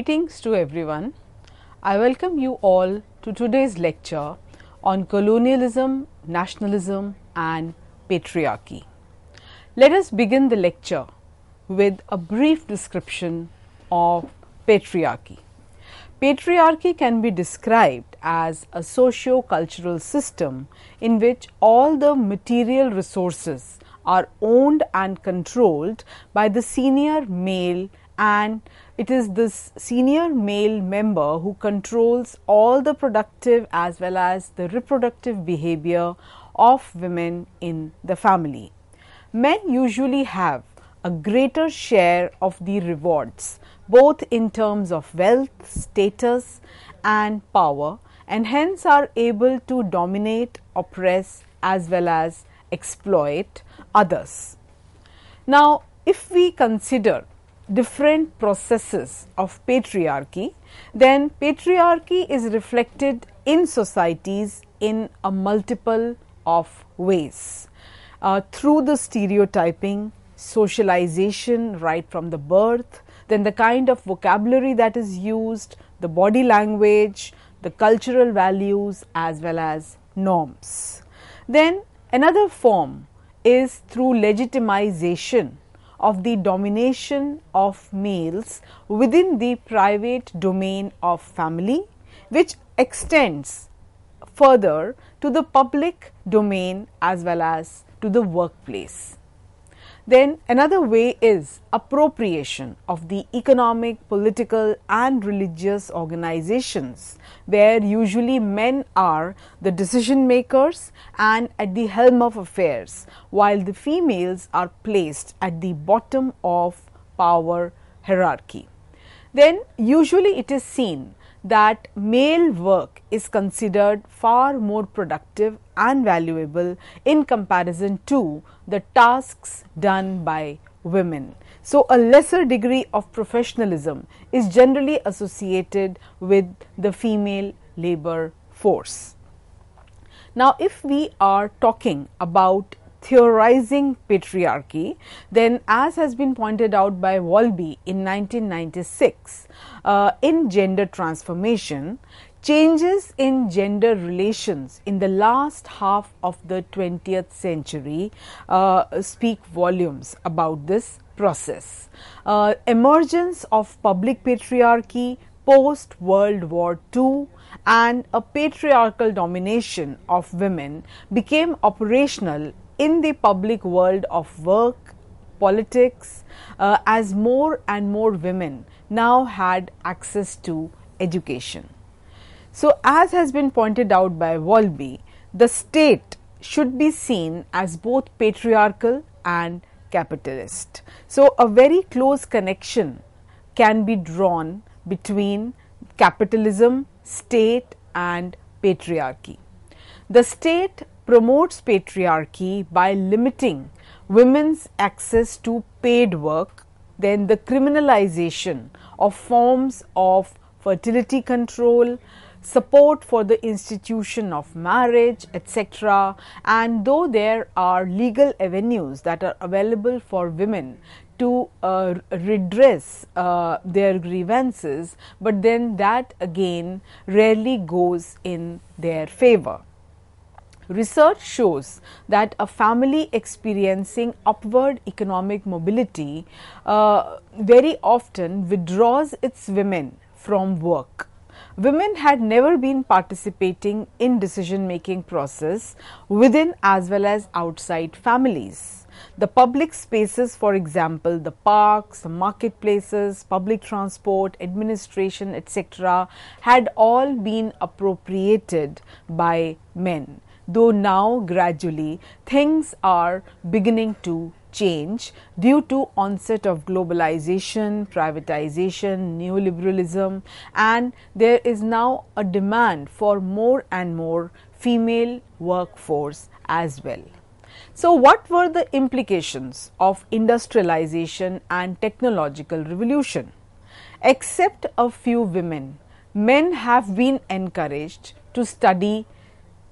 Greetings to everyone. I welcome you all to today's lecture on colonialism, nationalism and patriarchy. Let us begin the lecture with a brief description of patriarchy. Patriarchy can be described as a socio-cultural system in which all the material resources are owned and controlled by the senior male, and it is this senior male member who controls all the productive as well as the reproductive behavior of women in the family. Men usually have a greater share of the rewards, both in terms of wealth, status and power, and hence are able to dominate, oppress as well as exploit others. Now, if we consider different processes of patriarchy, then patriarchy is reflected in societies in a multiple of ways. Through the stereotyping, socialization right from the birth, then the kind of vocabulary that is used, the body language, the cultural values as well as norms. Then another form is through legitimization of the domination of males within the private domain of family, which extends further to the public domain as well as to the workplace. Then another way is appropriation of the economic, political and religious organizations, where usually men are the decision makers and at the helm of affairs, while the females are placed at the bottom of power hierarchy. Then usually it is seen that male work is considered far more productive and valuable in comparison to the tasks done by women. So, a lesser degree of professionalism is generally associated with the female labor force. Now, if we are talking about theorizing patriarchy, then as has been pointed out by Wolby in 1996, in Gender Transformation, changes in gender relations in the last half of the 20th century speak volumes about this process. Emergence of public patriarchy post World War II and a patriarchal domination of women became operational in the public world of work, politics, as more and more women now had access to education. So, as has been pointed out by Wolby, the state should be seen as both patriarchal and capitalist. So, a very close connection can be drawn between capitalism, state and patriarchy. The state promotes patriarchy by limiting women's access to paid work, then the criminalization of forms of fertility control, support for the institution of marriage, etc. And though there are legal avenues that are available for women to redress their grievances, but then that again rarely goes in their favor. Research shows that a family experiencing upward economic mobility very often withdraws its women from work. Women had never been participating in decision-making process within as well as outside families. The public spaces, for example, the parks, the marketplaces, public transport, administration, etc., had all been appropriated by men. Though now gradually things are beginning to change due to onset of globalization, privatization, neoliberalism, and there is now a demand for more and more female workforce as well. So, what were the implications of industrialization and technological revolution? Except a few women, men have been encouraged to study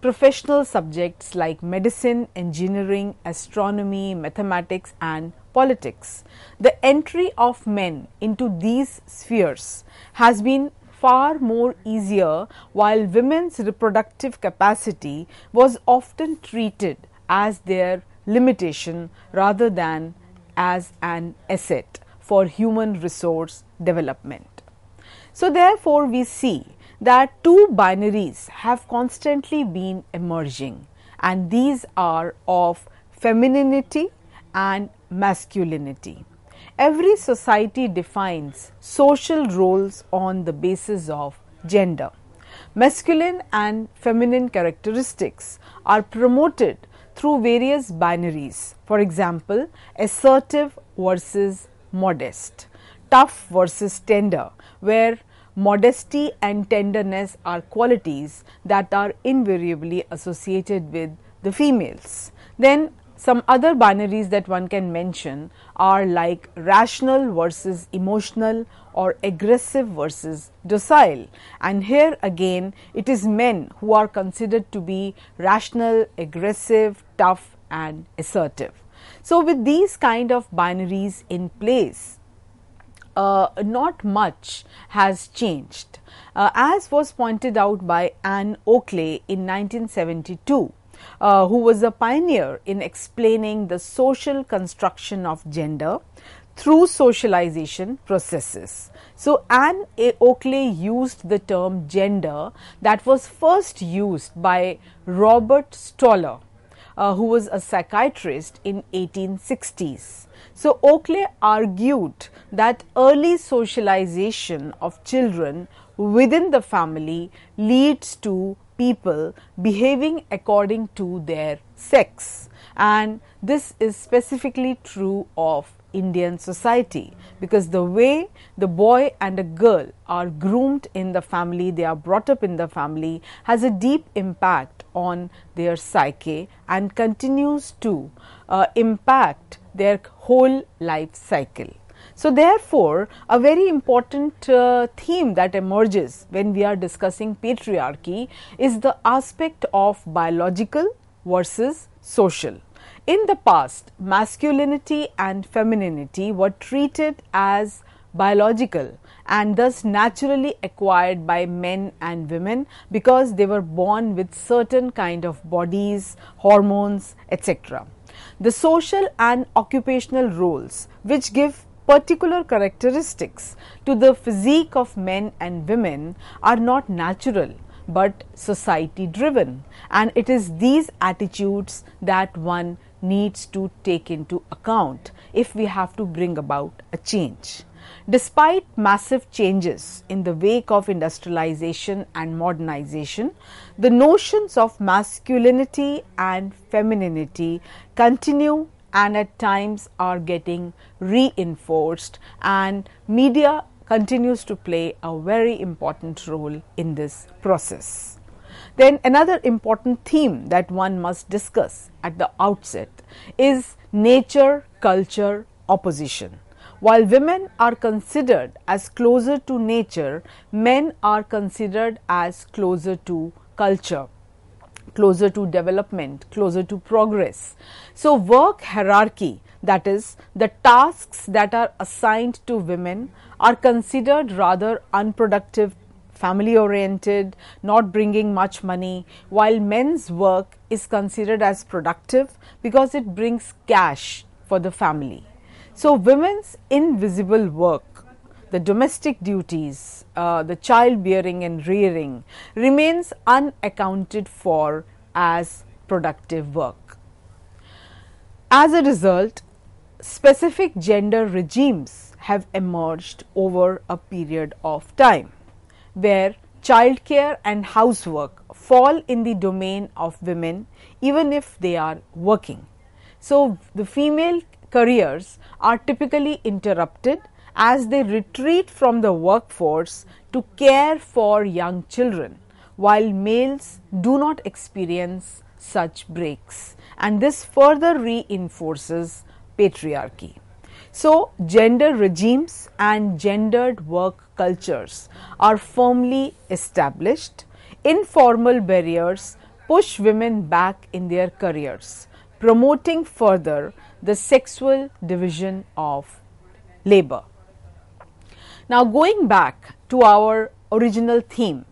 professional subjects like medicine, engineering, astronomy, mathematics and politics. The entry of men into these spheres has been far more easier, while women's reproductive capacity was often treated as their limitation rather than as an asset for human resource development. So, therefore, we see that two binaries have constantly been emerging, and these are of femininity and masculinity. Every society defines social roles on the basis of gender. Masculine and feminine characteristics are promoted through various binaries. For example, assertive versus modest, tough versus tender, where modesty and tenderness are qualities that are invariably associated with the females. Then some other binaries that one can mention are like rational versus emotional or aggressive versus docile, and here again it is men who are considered to be rational, aggressive, tough and assertive. So, with these kind of binaries in place, not much has changed. As was pointed out by Anne Oakley in 1972, who was a pioneer in explaining the social construction of gender through socialization processes. So, Anne Oakley used the term gender that was first used by Robert Stoller, who was a psychiatrist in 1860s. So, Oakley argued that early socialization of children within the family leads to people behaving according to their sex, and this is specifically true of Indian society, because the way the boy and a girl are groomed in the family, they are brought up in the family, has a deep impact on their psyche and continues to impact their whole life cycle. So, therefore, a very important theme that emerges when we are discussing patriarchy is the aspect of biological versus social. In the past, masculinity and femininity were treated as biological and thus naturally acquired by men and women, because they were born with certain kind of bodies, hormones, etc. The social and occupational roles which give particular characteristics to the physique of men and women are not natural but society driven, and it is these attitudes that one needs to take into account if we have to bring about a change. Despite massive changes in the wake of industrialization and modernization, the notions of masculinity and femininity continue and at times are getting reinforced, and media continues to play a very important role in this process. Then another important theme that one must discuss at the outset is nature-culture opposition. While women are considered as closer to nature, men are considered as closer to culture, closer to development, closer to progress. So, work hierarchy, that is, the tasks that are assigned to women are considered rather unproductive, family oriented, not bringing much money, while men's work is considered as productive because it brings cash for the family. So, women's invisible work, the domestic duties, the childbearing and rearing, remains unaccounted for as productive work. As a result, specific gender regimes have emerged over a period of time, where childcare and housework fall in the domain of women even if they are working. So, the female careers are typically interrupted as they retreat from the workforce to care for young children, while males do not experience such breaks, and this further reinforces patriarchy. So, gender regimes and gendered work cultures are firmly established. Informal barriers push women back in their careers, promoting further the sexual division of labor. Now, going back to our original theme,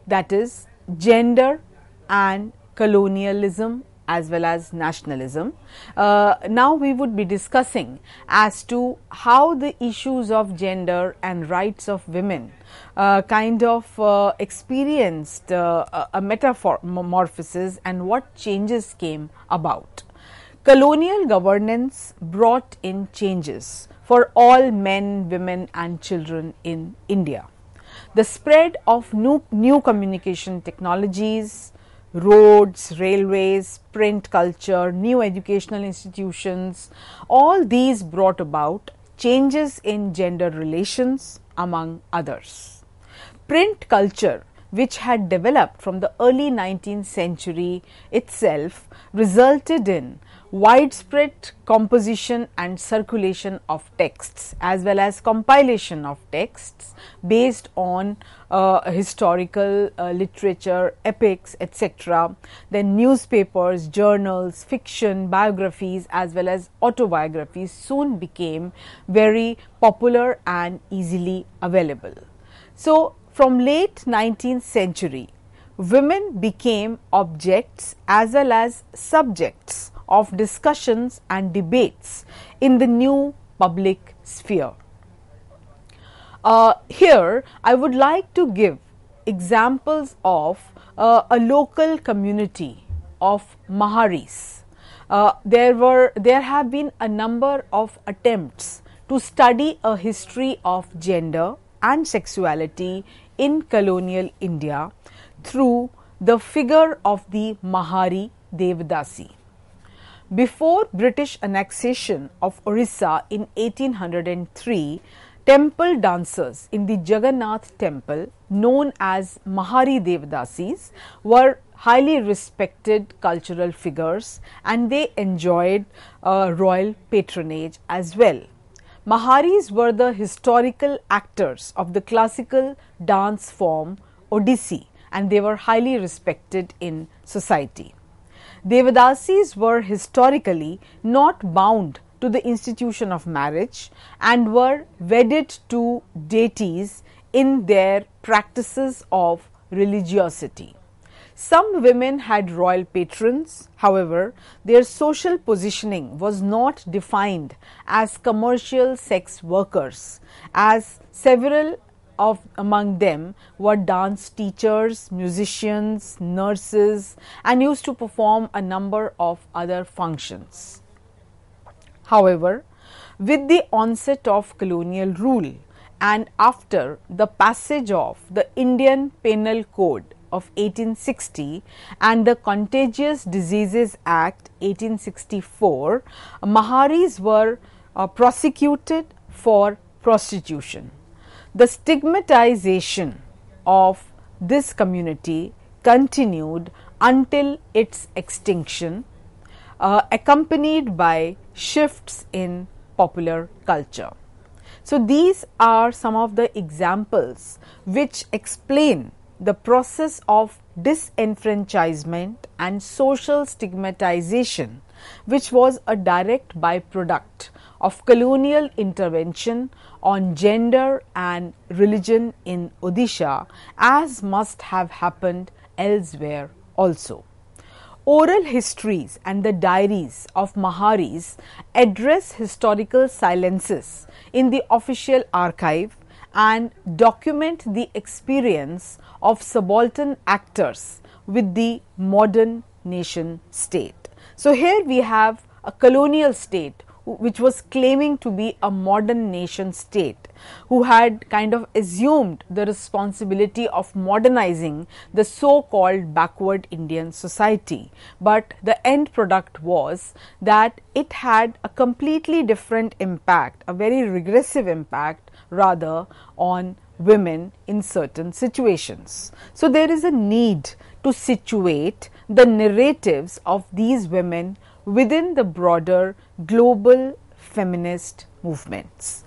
that is gender and colonialism as well as nationalism. Now we would be discussing as to how the issues of gender and rights of women experienced a metamorphosis and what changes came about. Colonial governance brought in changes for all men, women and children in India. The spread of new communication technologies, roads, railways, print culture, new educational institutions, all these brought about changes in gender relations among others. Print culture, which had developed from the early 19th century itself, resulted in widespread composition and circulation of texts as well as compilation of texts based on historical literature, epics, etc. Then newspapers, journals, fiction, biographies as well as autobiographies soon became very popular and easily available. So, from late 19th century, women became objects as well as subjects of discussions and debates in the new public sphere. Here, I would like to give examples of a local community of Maharis. There have been a number of attempts to study a history of gender and sexuality in colonial India through the figure of the Mahari Devdasi. Before British annexation of Orissa in 1803, temple dancers in the Jagannath temple, known as Mahari Devdasis, were highly respected cultural figures and they enjoyed royal patronage as well. Maharis were the historical actors of the classical dance form Odissi and they were highly respected in society. Devadasis were historically not bound to the institution of marriage and were wedded to deities in their practices of religiosity. Some women had royal patrons, however, their social positioning was not defined as commercial sex workers, as several among them were dance teachers, musicians, nurses and used to perform a number of other functions. However, with the onset of colonial rule and after the passage of the Indian Penal Code of 1860 and the Contagious Diseases Act 1864, Maharis were prosecuted for prostitution. The stigmatization of this community continued until its extinction, accompanied by shifts in popular culture. So, these are some of the examples which explain the process of disenfranchisement and social stigmatization, which was a direct byproduct of colonial intervention on gender and religion in Odisha, as must have happened elsewhere also. Oral histories and the diaries of Maharis address historical silences in the official archive and document the experience of subaltern actors with the modern nation state. So, here we have a colonial state which was claiming to be a modern nation state, who had kind of assumed the responsibility of modernizing the so-called backward Indian society. But the end product was that it had a completely different impact, a very regressive impact rather, on women in certain situations. So, there is a need to situate the narratives of these women within the broader global feminist movements.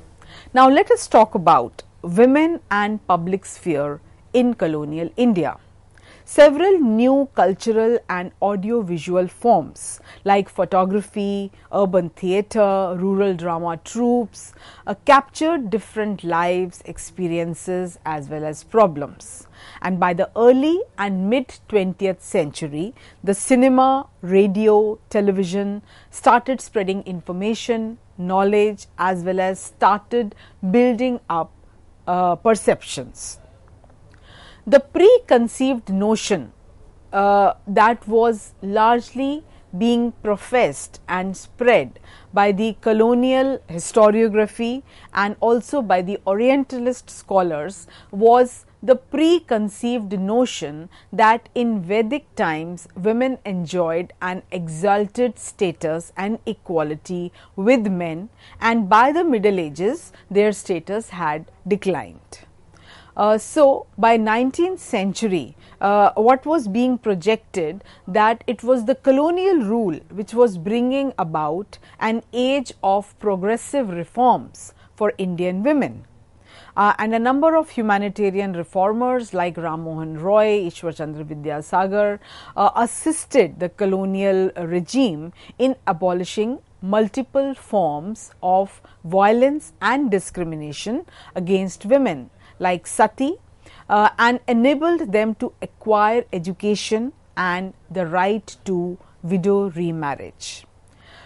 Now, let us talk about women and public sphere in colonial India. several new cultural and audio-visual forms like photography, urban theatre, rural drama troupes captured different lives, experiences as well as problems. And by the early and mid 20th century, the cinema, radio, television started spreading information, knowledge as well as started building up perceptions. The preconceived notion that was largely being professed and spread by the colonial historiography and also by the Orientalist scholars was the preconceived notion that in Vedic times women enjoyed an exalted status and equality with men, and by the Middle Ages their status had declined. So, by 19th century, what was being projected that it was the colonial rule which was bringing about an age of progressive reforms for Indian women. And a number of humanitarian reformers like Ram Mohan Roy, Ishwar Chandra Vidyasagar assisted the colonial regime in abolishing multiple forms of violence and discrimination against women like sati and enabled them to acquire education and the right to widow remarriage.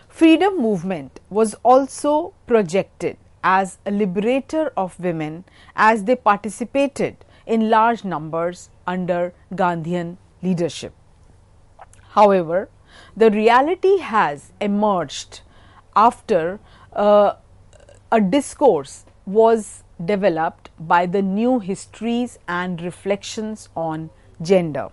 Freedom movement was also projected as a liberator of women as they participated in large numbers under Gandhian leadership. However, the reality has emerged after a discourse was developed by the new histories and reflections on gender.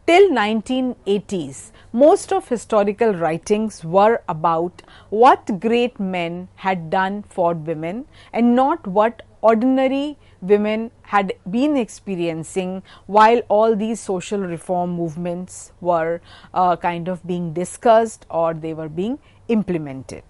Till 1980s, most of historical writings were about what great men had done for women and not what ordinary women had been experiencing while all these social reform movements were kind of being discussed or they were being implemented.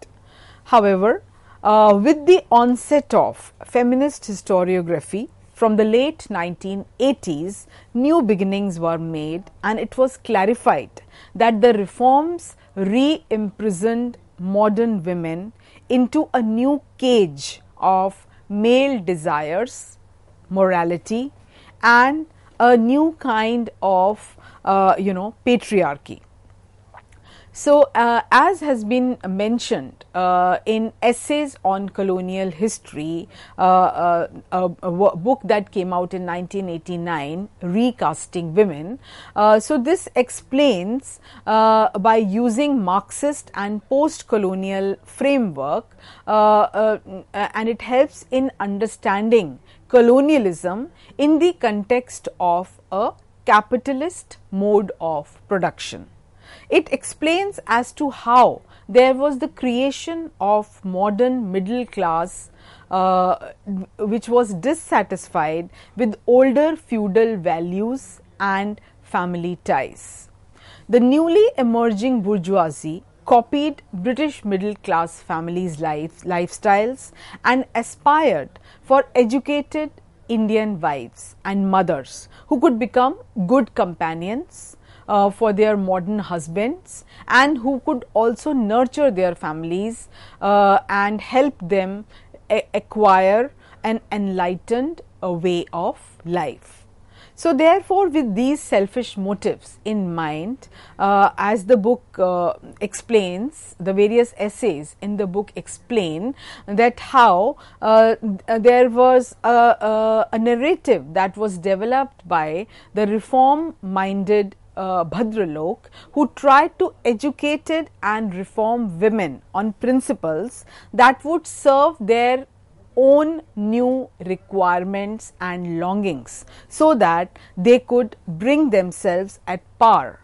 However, with the onset of feminist historiography from the late 1980s, new beginnings were made and it was clarified that the reforms re-imprisoned modern women into a new cage of male desires, morality and a new kind of patriarchy. So, as has been mentioned in Essays on Colonial History, a book that came out in 1989, Recasting Women. So, this explains by using Marxist and post-colonial framework and it helps in understanding colonialism in the context of a capitalist mode of production. It explains as to how there was the creation of modern middle class which was dissatisfied with older feudal values and family ties. The newly emerging bourgeoisie copied British middle class families' lifestyles and aspired for educated Indian wives and mothers who could become good companions for their modern husbands and who could also nurture their families and help them acquire an enlightened way of life. So, therefore, with these selfish motives in mind, as the book explains, the various essays in the book explain that how there was a narrative that was developed by the reform-minded Bhadralok, who tried to educate and reform women on principles that would serve their own new requirements and longings, so that they could bring themselves at par,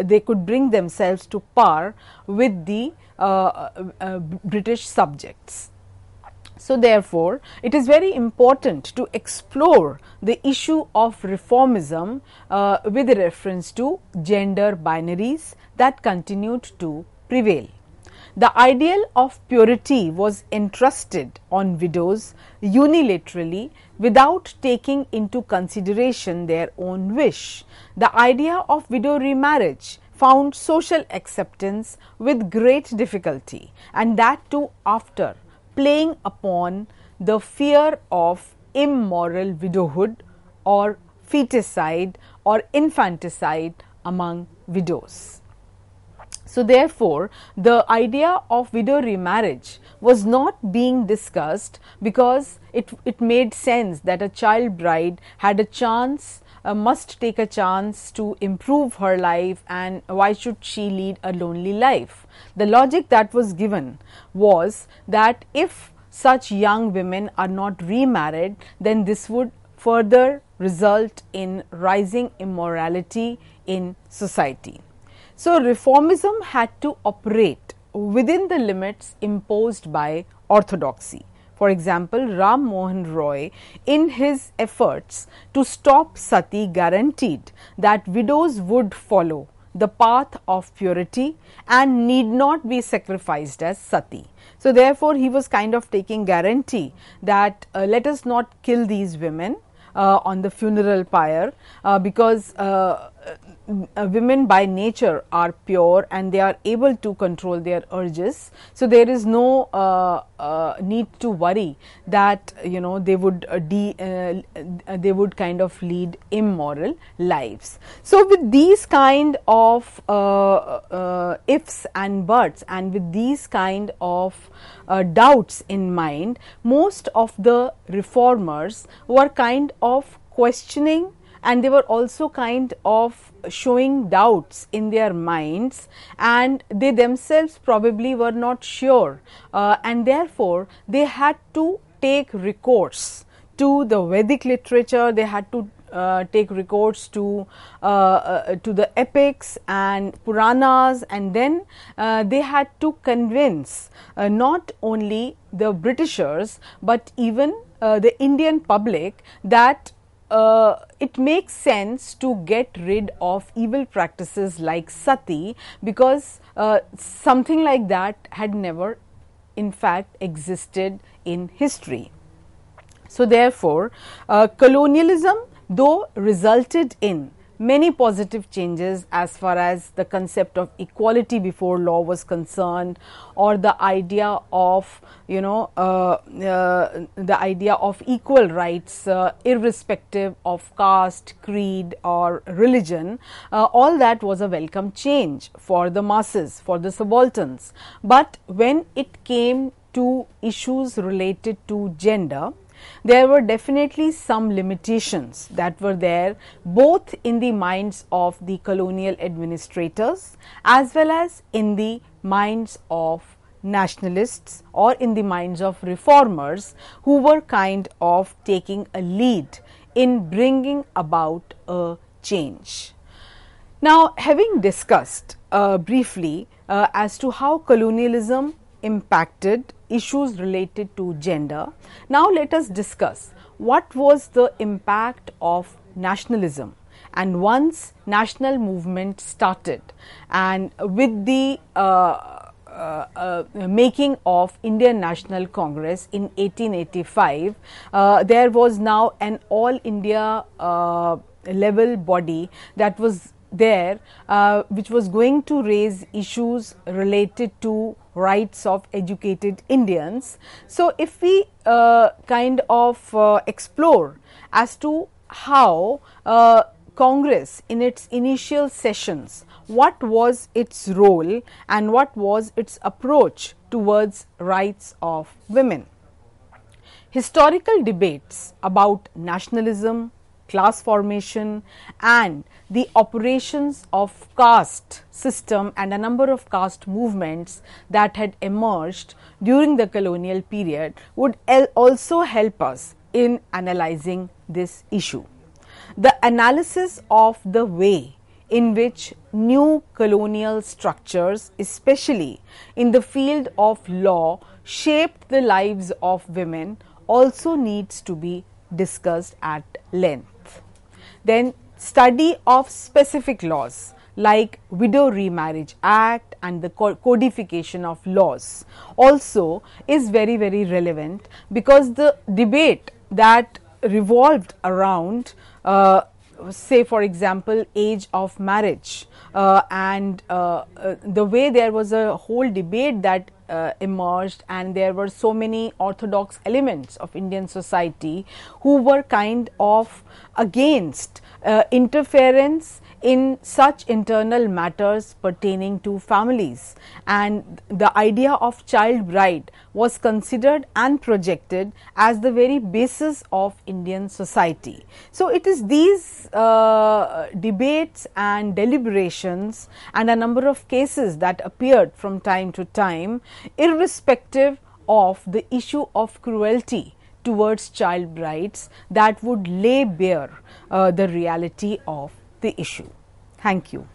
they could bring themselves to par with the British subjects. So, therefore, it is very important to explore the issue of reformism with reference to gender binaries that continued to prevail. The ideal of purity was entrusted on widows unilaterally without taking into consideration their own wish. The idea of widow remarriage found social acceptance with great difficulty, and that too after playing upon the fear of immoral widowhood or feticide or infanticide among widows. So, therefore, the idea of widow remarriage was not being discussed because it made sense that a child bride had a chance, must take a chance to improve her life, and why should she lead a lonely life. The logic that was given was that if such young women are not remarried, then this would further result in rising immorality in society. So, reformism had to operate within the limits imposed by orthodoxy. For example, Ram Mohan Roy, in his efforts to stop sati, guaranteed that widows would follow the path of purity and need not be sacrificed as sati. So, therefore, he was kind of taking guarantee that let us not kill these women on the funeral pyre, because women by nature are pure and they are able to control their urges. So, there is no need to worry that they would kind of lead immoral lives. So, with these kind of ifs and buts and with these kind of doubts in mind, most of the reformers were kind of questioning, and they were also kind of showing doubts in their minds, and they themselves probably were not sure, and therefore they had to take recourse to the Vedic literature. They had to take recourse to the epics and Puranas, and then they had to convince not only the Britishers but even the Indian public that it makes sense to get rid of evil practices like sati, because something like that had never in fact existed in history. So, therefore, colonialism, though resulted in many positive changes as far as the concept of equality before law was concerned, or the idea of the idea of equal rights irrespective of caste, creed or religion, all that was a welcome change for the masses, for the subalterns. But when it came to issues related to gender, there were definitely some limitations that were there both in the minds of the colonial administrators as well as in the minds of nationalists or in the minds of reformers who were kind of taking a lead in bringing about a change. Now, having discussed briefly as to how colonialism impacted issues related to gender, now let us discuss what was the impact of nationalism. And once national movement started, and with the making of Indian National Congress in 1885, there was now an all India level body that was there, which was going to raise issues related to rights of educated Indians. So, if we kind of explore as to how Congress in its initial sessions, what was its role and what was its approach towards rights of women. Historical debates about nationalism, class formation and the operations of caste system and a number of caste movements that had emerged during the colonial period would also help us in analyzing this issue. The analysis of the way in which new colonial structures, especially in the field of law, shaped the lives of women also needs to be discussed at length. Then study of specific laws like Widow Remarriage Act and the codification of laws also is very, very relevant, because the debate that revolved around say for example age of marriage and the way there was a whole debate that emerged, and there were so many orthodox elements of Indian society who were kind of against interference in such internal matters pertaining to families, and the idea of child bride was considered and projected as the very basis of Indian society. So, it is these debates and deliberations and a number of cases that appeared from time to time, irrespective of the issue of cruelty towards child brides, that would lay bare the reality of the issue. Thank you.